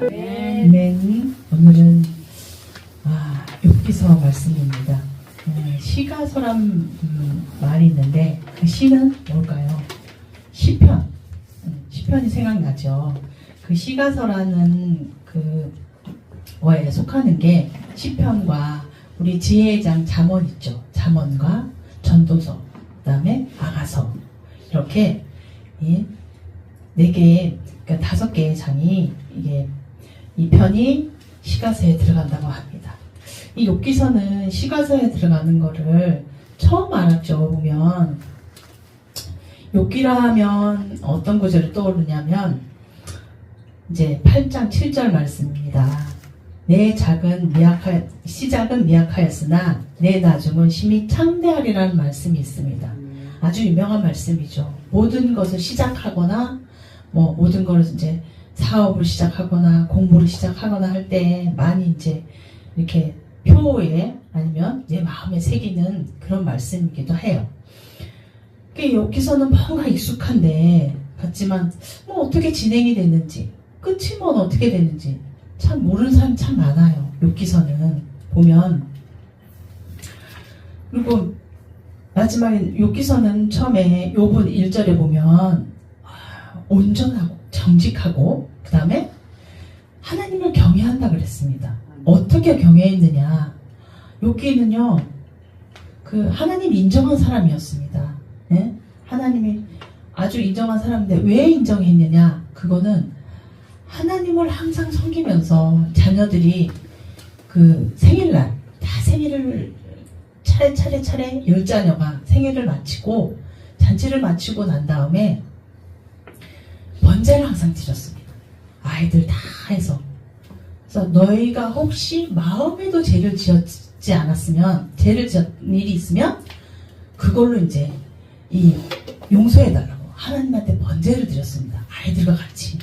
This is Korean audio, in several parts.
아멘. 오늘은 욥기서 말씀입니다. 시가서란 말이 있는데 그 시는 뭘까요? 시편. 시편이 생각나죠. 그 시가서라는 그 거에 속하는 게 시편과 우리 지혜의 장 잠언 있죠. 잠언과 전도서, 그 다음에 아가서, 이렇게 네 개의, 그러니까 5개의 장이 이 편이 시가서에 들어간다고 합니다. 이 욥기서는 시가서에 들어가는 거를 처음 알았죠. 보면 욥기라 하면 어떤 구절이 떠오르냐면 이제 8장 7절 말씀입니다. 내 시작은 미약하였으나 내 나중은 심히 창대하리라는 말씀이 있습니다. 아주 유명한 말씀이죠. 모든 것을 시작하거나 모든 것을 이제 사업을 시작하거나 공부를 시작하거나 할 때 많이 이제 이렇게 표에 아니면 내 마음에 새기는 그런 말씀이기도 해요. 여기서는 뭔가 익숙한데 같지만 어떻게 진행이 됐는지 끝이 어떻게 됐는지 참 모르는 사람이 참 많아요. 욥기서는 보면. 그리고 마지막에 욥기서는 처음에 욥은 1절에 보면 온전하고 정직하고 그 다음에 하나님을 경외한다 그랬습니다. 어떻게 경외했느냐? 욥기는요 그 하나님 인정한 사람이었습니다. 네? 하나님이 아주 인정한 사람인데 왜 인정했느냐? 그거는 하나님을 항상 섬기면서 자녀들이 그 생일날 다 생일을 차례 10자녀가 생일을 마치고 잔치를 마치고 난 다음에 번제를 항상 드렸습니다. 아이들 다 해서. 그래서 너희가 혹시 마음에도 죄를 지었지 않았으면 죄를 지은 일이 있으면 그걸로 이제 용서해달라고 하나님한테 번제를 드렸습니다. 아이들과 같이.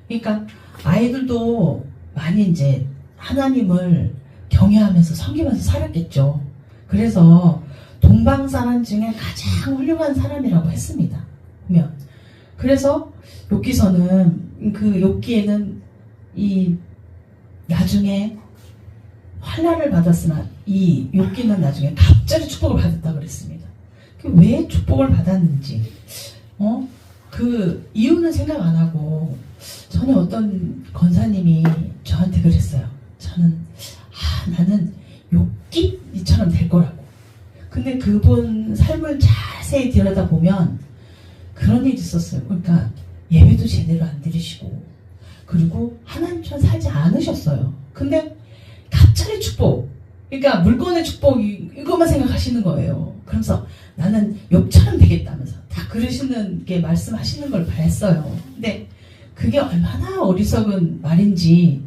그러니까 아이들도 많이 이제 하나님을 경외하면서 섬기면서 살았겠죠. 그래서 동방사람 중에 가장 훌륭한 사람이라고 했습니다. 보면 그래서 욥기서는 그 욥기에는 나중에 환난을 받았으나 이 욥기는 나중에 갑자기 축복을 받았다고 그랬습니다. 왜 축복을 받았는지 그 이유는 생각 안 하고 전에 어떤 권사님이 저한테 그랬어요. 나는 욥기처럼 될 거라고. 근데 그분 삶을 자세히 들여다보면 그런 일이 있었어요. 그러니까 예배도 제대로 안 드리시고 그리고 하나님처럼 살지 않으셨어요. 근데 갑자기 축복, 그러니까 물건의 축복 이것만 생각하시는 거예요. 그러면서 나는 욥처럼 되겠다면서 다 그러시는 게 말씀하시는 걸 봤어요. 근데 그게 얼마나 어리석은 말인지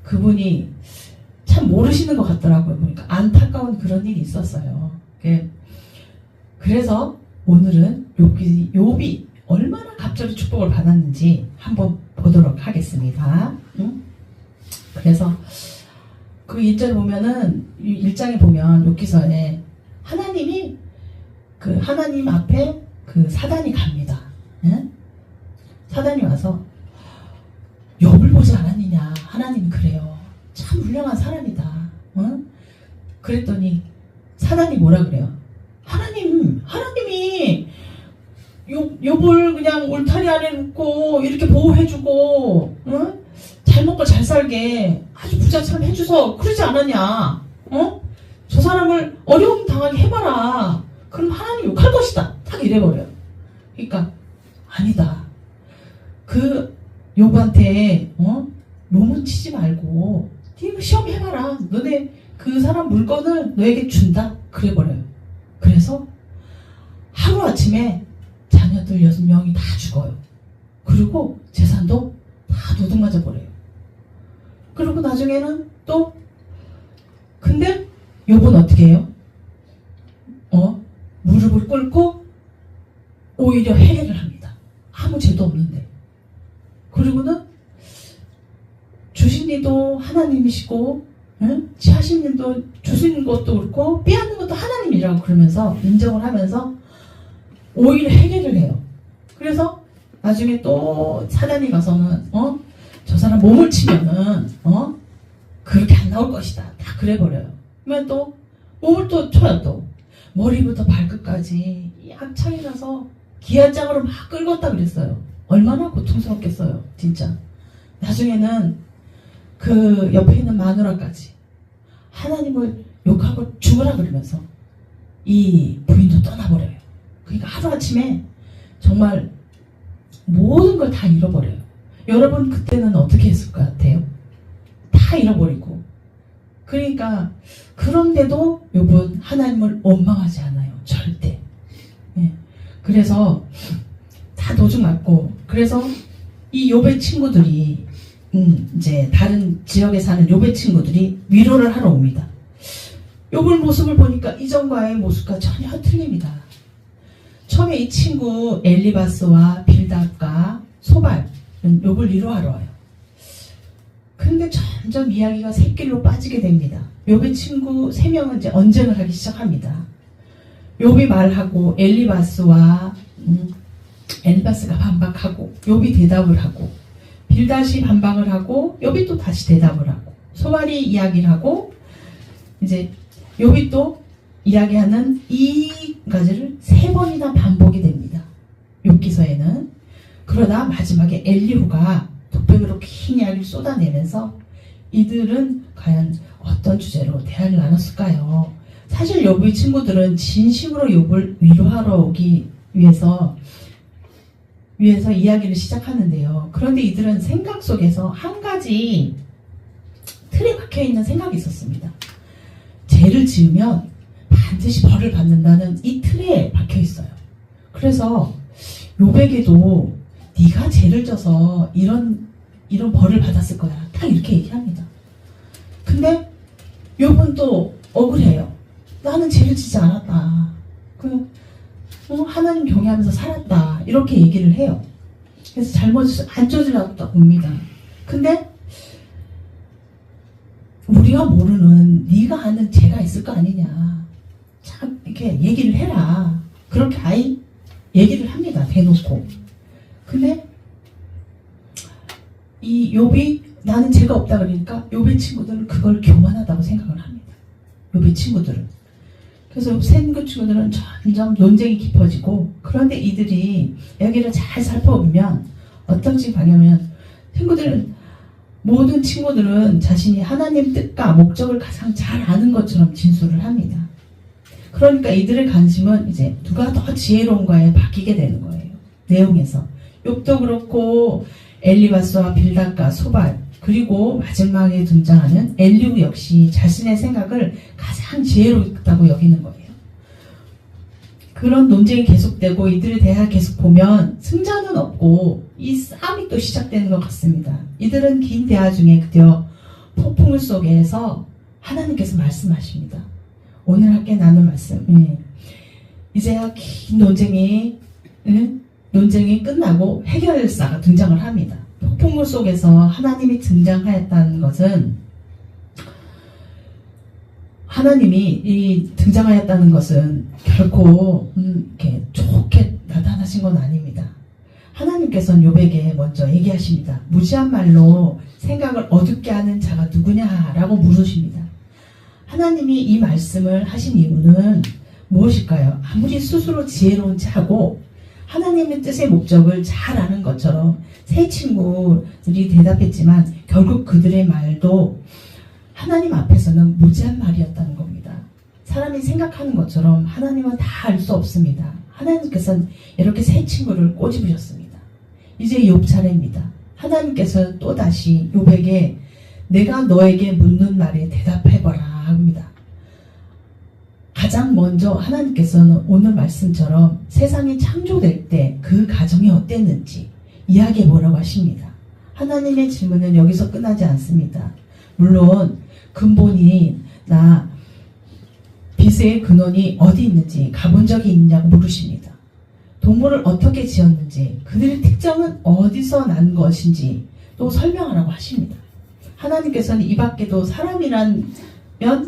그분이 참 모르시는 것 같더라고요. 그러니까 안타까운 그런 일이 있었어요. 그래서 오늘은 욥이 얼마나 갑자기 축복을 받았는지 한번 보도록 하겠습니다. 그래서 그 1절에 보면은 1장에 보면 욥기서에 하나님이 그 하나님 앞에 그 사단이 갑니다. 사단이 와서 욥을 보지 않았느냐? 하나님이 그래요. 참 훌륭한 사람이다. 그랬더니 사단이 뭐라 그래요? 하나님이 욥을 그냥 울타리 아래 놓고 이렇게 보호해주고 잘 먹고 잘 살게 아주 부자처럼 해줘서 그러지 않았냐? 저 사람을 어려움 당하게 해봐라. 그럼 하나님 욕할 것이다. 딱 이래버려요. 그러니까 아니다. 그 욥한테 노문 치지 말고 네가 시험 해봐라. 너네 그 사람 물건을 너에게 준다. 그래버려요. 그래서 하루아침에 자녀들 6명이 다 죽어요. 그리고 재산도 다 도둑 맞아버려요. 그리고 나중에는 또 근데 욥은 어떻게 해요? 무릎을 꿇고 오히려 회개를 합니다. 아무 죄도 없는데. 그리고는 주신 이도 하나님이시고 하신 일도 주신 것도 그렇고 빼앗는 것도 하나님이라고 그러면서 인정을 하면서 오히려 회개를 해요. 그래서 나중에 또 사단이 가서는 저 사람 몸을 치면은 그렇게 안 나올 것이다. 다 그래버려요. 그러면 또 몸을 또 쳐요. 또 머리부터 발끝까지 약창이라서 기아장으로 막 끌었다 그랬어요. 얼마나 고통스럽겠어요. 진짜. 나중에는 그 옆에 있는 마누라까지 하나님을 욕하고 죽으라 그러면서 이 부인도 떠나버려요. 그러니까 하루아침에 정말 모든 걸 다 잃어버려요. 여러분 그때는 어떻게 했을 것 같아요? 다 잃어버리고. 그러니까 그런데도 욥은 하나님을 원망하지 않아요. 절대. 예. 그래서 다 도둑 맞고, 그래서 이 욥의 친구들이 이제 다른 지역에 사는 욥의 친구들이 위로를 하러 옵니다. 욥의 모습을 보니까 이전과의 모습과 전혀 틀립니다. 처음에 이 친구 엘리바스와 빌닷과 소발은 욥을 위로하러 와요. 그런데 점점 이야기가 샛길로 빠지게 됩니다. 욥의 친구 3명은 이제 언쟁을 하기 시작합니다. 욥이 말하고 엘리바스가 반박하고 욥이 대답을 하고, 빌닷이 반박을 하고 욥이 또 다시 대답을 하고, 소발이 이야기를 하고, 이제 욥이 또 이야기하는 이 가지를 3번이나 반복이 됩니다. 욥기서에는. 그러다 마지막에 엘리후가 독백으로 긴 이야기를 쏟아내면서 이들은 과연 어떤 주제로 대화를 나눴을까요? 사실 욥의 친구들은 진심으로 욥을 위로하러 오기 위해서 이야기를 시작하는데요. 그런데 이들은 생각 속에서 한 가지 틀에 박혀있는 생각이 있었습니다. 죄를 지으면 반드시 벌을 받는다는 이 틀에 박혀있어요. 그래서 욥에게도 네가 죄를 져서 이런 벌을 받았을 거야. 딱 이렇게 얘기합니다. 근데 욥은 또 억울해요. 나는 죄를 지지 않았다. 하나님 경외하면서 살았다. 이렇게 얘기를 해요. 그래서 잘못을 안 저질렀다 봅니다. 근데 우리가 모르는 네가 아는 죄가 있을 거 아니냐. 참 이렇게 얘기를 해라. 그렇게 아예 얘기를 합니다. 대놓고. 근데 이 욥이 나는 죄가 없다 그러니까 욥의 친구들은 그걸 교만하다고 생각을 합니다. 욥의 친구들은. 그래서 욥 친구들은 점점 논쟁이 깊어지고, 그런데 이들이 여기를 잘 살펴보면 어떤 방향이냐면, 모든 친구들은 자신이 하나님 뜻과 목적을 가장 잘 아는 것처럼 진술을 합니다. 그러니까 이들의 관심은 이제 누가 더 지혜로운가에 바뀌게 되는 거예요. 내용에서. 욥도 그렇고 엘리바스와 빌닷과 소발, 그리고 마지막에 등장하는 엘리후 역시 자신의 생각을 가장 지혜롭다고 여기는 거예요. 그런 논쟁이 계속되고 이들의 대화 계속 보면 승자는 없고 이 싸움이 또 시작되는 것 같습니다. 이들은 긴 대화 중에 드디어 폭풍을 속에서 하나님께서 말씀하십니다. 오늘 함께 나눌 말씀. 이제야 긴 논쟁이 끝나고 해결사가 등장을 합니다. 폭풍물 속에서 하나님이 등장하였다는 것은, 하나님이 등장하였다는 것은 결코 이렇게 좋게 나타나신 건 아닙니다. 하나님께서는 욥에게 먼저 얘기하십니다. 무지한 말로 생각을 어둡게 하는 자가 누구냐라고 물으십니다. 하나님이 이 말씀을 하신 이유는 무엇일까요? 아무리 스스로 지혜로운 자고 하나님의 뜻의 목적을 잘 아는 것처럼 세 친구들이 대답했지만 결국 그들의 말도 하나님 앞에서는 무지한 말이었다는 겁니다. 사람이 생각하는 것처럼 하나님은 다 알 수 없습니다. 하나님께서는 이렇게 세 친구를 꼬집으셨습니다. 이제 욥 차례입니다. 하나님께서는 또다시 욥에게 내가 너에게 묻는 말에 대답해봐라 합니다. 가장 먼저 하나님께서는 오늘 말씀처럼 세상이 창조될 때 그 가정이 어땠는지 이야기해보라고 하십니다. 하나님의 질문은 여기서 끝나지 않습니다. 물론 근본이 빚의 근원이 어디 있는지 가본 적이 있냐고 물으십니다. 동물을 어떻게 지었는지, 그들의 특정은 어디서 난 것인지 또 설명하라고 하십니다. 하나님께서는 이 밖에도 사람이라면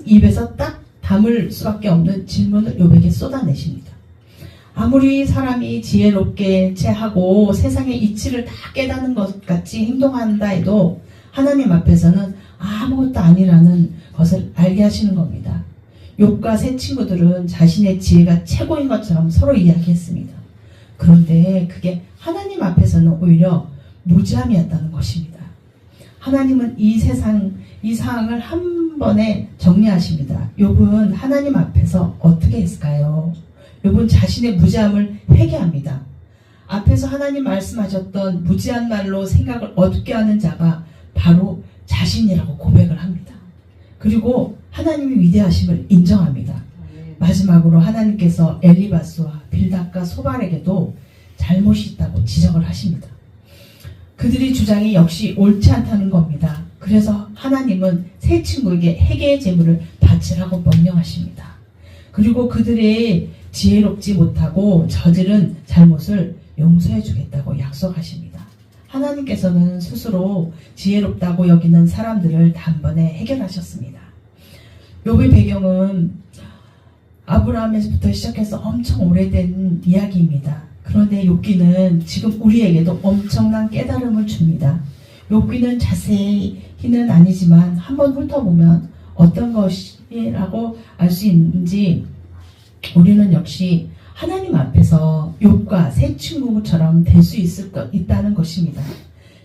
입에서 딱 담을 수밖에 없는 질문을 욥에게 쏟아내십니다. 아무리 사람이 지혜롭게 하고 세상의 이치를 다 깨닫는 것 같이 행동한다 해도 하나님 앞에서는 아무것도 아니라는 것을 알게 하시는 겁니다. 욥과 세 친구들은 자신의 지혜가 최고인 것처럼 서로 이야기했습니다. 그런데 그게 하나님 앞에서는 오히려 무지함이었다는 것입니다. 하나님은 이 상황을 한 번에 정리하십니다. 욥은 하나님 앞에서 어떻게 했을까요? 욥은 자신의 무지함을 회개합니다. 앞에서 하나님 말씀하셨던 무지한 말로 생각을 어둡게 하는 자가 바로 자신이라고 고백을 합니다. 그리고 하나님의 위대하심을 인정합니다. 마지막으로 하나님께서 엘리바스와 빌닷과 소발에게도 잘못이 있다고 지적을 하십니다. 그들의 주장이 역시 옳지 않다는 겁니다. 그래서 하나님은 세 친구에게 회개의 제물을 바치라고 명령하십니다. 그리고 그들의 지혜롭지 못하고 저지른 잘못을 용서해 주겠다고 약속하십니다. 하나님께서는 스스로 지혜롭다고 여기는 사람들을 단번에 해결하셨습니다. 욥의 배경은 아브라함에서부터 시작해서 엄청 오래된 이야기입니다. 그런데 욥기는 지금 우리에게도 엄청난 깨달음을 줍니다. 욥기는 자세히는 아니지만 한번 훑어보면 어떤 것이라고 알 수 있는지 우리는 역시 하나님 앞에서 욥과 세 친구처럼 될 수 있다는 것입니다.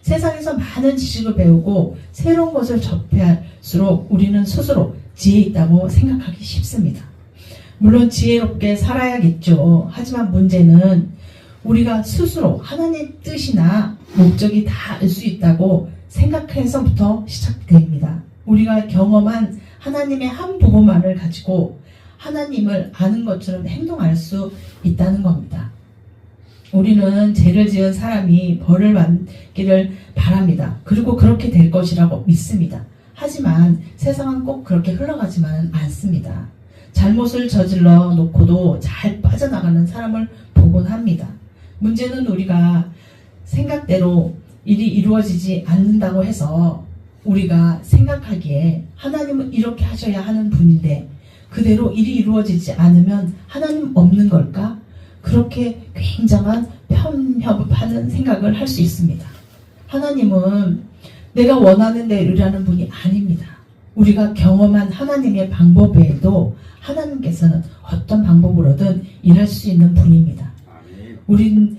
세상에서 많은 지식을 배우고 새로운 것을 접할수록 우리는 스스로 지혜 있다고 생각하기 쉽습니다. 물론 지혜롭게 살아야겠죠. 하지만 문제는 우리가 스스로 하나님의 뜻이나 목적이 다 알 수 있다고 생각해서부터 시작됩니다. 우리가 경험한 하나님의 한 부분만을 가지고 하나님을 아는 것처럼 행동할 수 있다는 겁니다. 우리는 죄를 지은 사람이 벌을 받기를 바랍니다. 그리고 그렇게 될 것이라고 믿습니다. 하지만 세상은 꼭 그렇게 흘러가지만 않습니다. 잘못을 저질러 놓고도 잘 빠져나가는 사람을 보곤 합니다. 문제는 우리가 생각대로 일이 이루어지지 않는다고 해서 우리가 생각하기에 하나님은 이렇게 하셔야 하는 분인데 그대로 일이 이루어지지 않으면 하나님 없는 걸까? 그렇게 굉장한 편협하는 생각을 할 수 있습니다. 하나님은 내가 원하는 대로 일하는 분이 아닙니다. 우리가 경험한 하나님의 방법 외에도 하나님께서는 어떤 방법으로든 일할 수 있는 분입니다. 우리는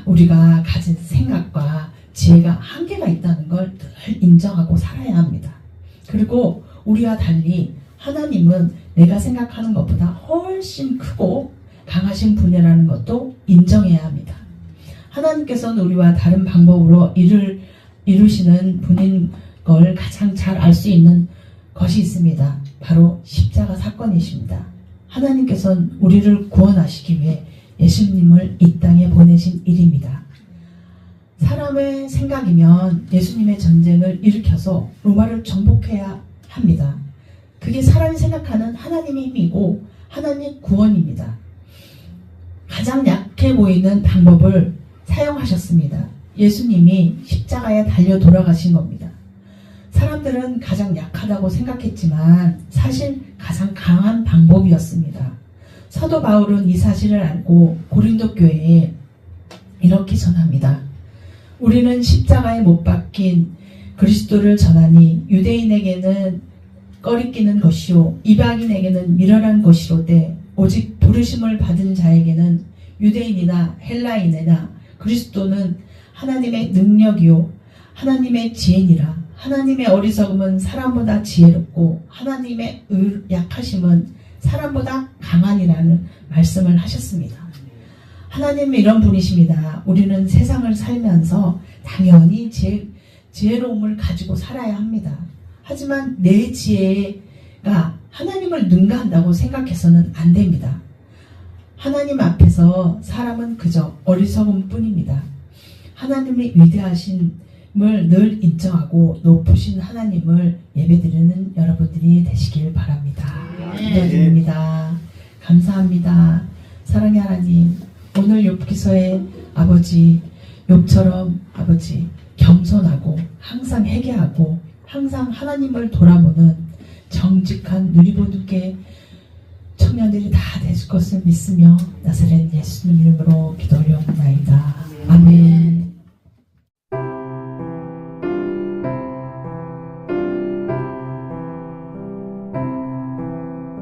우리가 가진 생각과 지혜가 한계가 있다는 걸 늘 인정하고 살아야 합니다. 그리고 우리와 달리 하나님은 내가 생각하는 것보다 훨씬 크고 강하신 분이라는 것도 인정해야 합니다. 하나님께서는 우리와 다른 방법으로 일을 이루시는 분인 걸 가장 잘 알 수 있는 것이 있습니다. 바로 십자가 사건이십니다. 하나님께서는 우리를 구원하시기 위해 예수님을 이 땅에 보내신 일입니다. 사람의 생각이면 예수님의 전쟁을 일으켜서 로마를 정복해야 합니다. 그게 사람이 생각하는 하나님의 힘이고 하나님의 구원입니다. 가장 약해 보이는 방법을 사용하셨습니다. 예수님이 십자가에 달려 돌아가신 겁니다. 사람들은 가장 약하다고 생각했지만 사실 가장 강한 방법이었습니다. 사도 바울은 이 사실을 알고 고린도 교회에 이렇게 전합니다. 우리는 십자가에 못 박힌 그리스도를 전하니 유대인에게는 꺼리끼는 것이요 이방인에게는 미련한 것이로되 오직 부르심을 받은 자에게는 유대인이나 헬라인이나 그리스도는 하나님의 능력이요 하나님의 지혜니라. 하나님의 어리석음은 사람보다 지혜롭고 하나님의 약하심은 사람보다 강하니라는 말씀을 하셨습니다. 하나님은 이런 분이십니다. 우리는 세상을 살면서 당연히 지혜로움을 가지고 살아야 합니다. 하지만 내 지혜가 하나님을 능가한다고 생각해서는 안 됩니다. 하나님 앞에서 사람은 그저 어리석음 뿐입니다. 하나님의 위대하심을 늘 인정하고 높으신 하나님을 예배드리는 여러분들이 되시길 바랍니다. 기도드립니다. 감사합니다. 사랑의 하나님, 오늘 욥기서의 아버지, 욥처럼 아버지 겸손하고 항상 회개하고 항상 하나님을 돌아보는 정직한 누리보드게 청년들이 다 될 것을 믿으며 나사렛 예수님 이름으로 기도 올려옵나이다. 아멘.